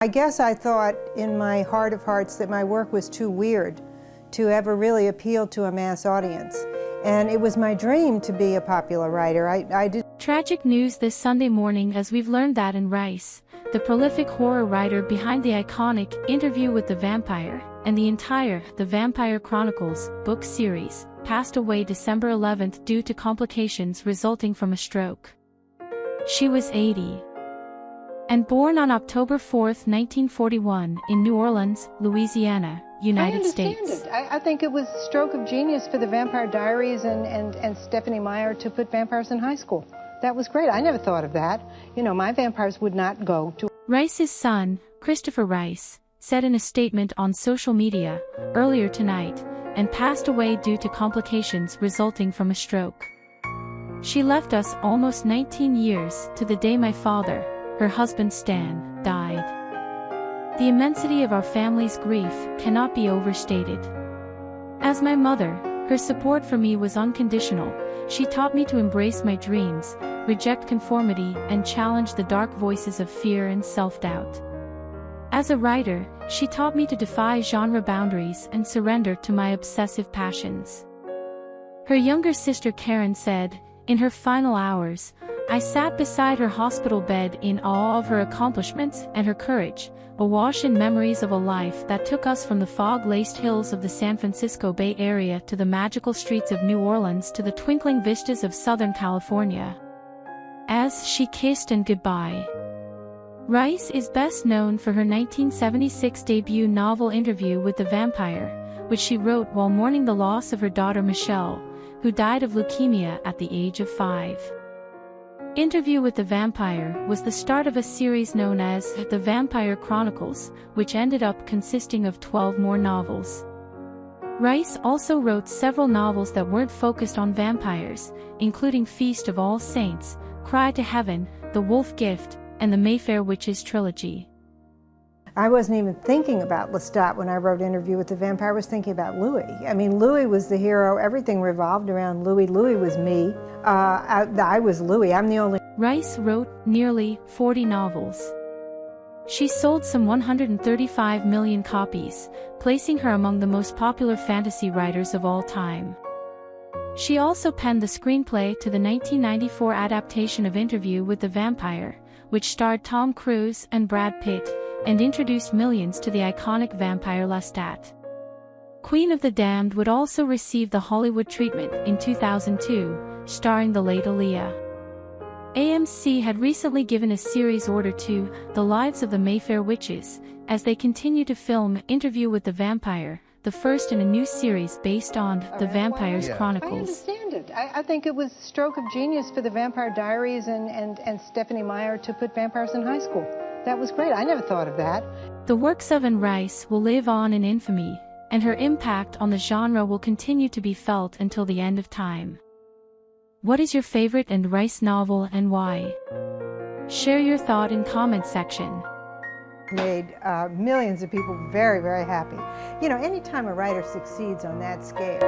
I guess I thought in my heart of hearts that my work was too weird to ever really appeal to a mass audience. And it was my dream to be a popular writer. I did. Tragic news this Sunday morning as we've learned that Anne Rice, the prolific horror writer behind the iconic Interview with the Vampire and the entire The Vampire Chronicles book series, passed away December 11th due to complications resulting from a stroke. She was 80. And born on October 4, 1941, in New Orleans, Louisiana, United States. I think it was a stroke of genius for the Vampire Diaries and Stephanie Meyer to put vampires in high school. That was great. I never thought of that. You know, my vampires would not go to... Rice's son, Christopher Rice, said in a statement on social media earlier tonight, and passed away due to complications resulting from a stroke. She left us almost 19 years to the day my father, her husband Stan, died. The immensity of our family's grief cannot be overstated. As my mother, her support for me was unconditional. She taught me to embrace my dreams, reject conformity, and challenge the dark voices of fear and self-doubt. As a writer, she taught me to defy genre boundaries and surrender to my obsessive passions. Her younger sister Karen said, in her final hours, I sat beside her hospital bed in awe of her accomplishments and her courage, awash in memories of a life that took us from the fog-laced hills of the San Francisco Bay Area to the magical streets of New Orleans to the twinkling vistas of Southern California. As she kissed and goodbye. Rice is best known for her 1976 debut novel Interview with the Vampire, which she wrote while mourning the loss of her daughter Michelle, who died of leukemia at the age of 5. Interview with the Vampire was the start of a series known as The Vampire Chronicles, which ended up consisting of 12 more novels. Rice also wrote several novels that weren't focused on vampires, including Feast of All Saints, Cry to Heaven, The Wolf Gift, and the Mayfair Witches trilogy. I wasn't even thinking about Lestat when I wrote Interview with the Vampire. I was thinking about Louis. I mean, Louis was the hero. Everything revolved around Louis. Louis was me. I was Louis. I'm the only... Rice wrote nearly 40 novels. She sold some 135 million copies, placing her among the most popular fantasy writers of all time. She also penned the screenplay to the 1994 adaptation of Interview with the Vampire, which starred Tom Cruise and Brad Pitt, and introduced millions to the iconic vampire Lestat. Queen of the Damned would also receive the Hollywood treatment in 2002, starring the late Aaliyah. AMC had recently given a series order to The Lives of the Mayfair Witches, as they continue to film Interview with the Vampire, the first in a new series based on The Vampire Chronicles. I understand it. I think it was a stroke of genius for the Vampire Diaries and Stephanie Meyer to put vampires in high school. That was great. I never thought of that. The works of Anne Rice will live on in infamy, and her impact on the genre will continue to be felt until the end of time. What is your favorite Anne Rice novel and why? Share your thought in comment section. Made millions of people very, very happy. You know, anytime a writer succeeds on that scale,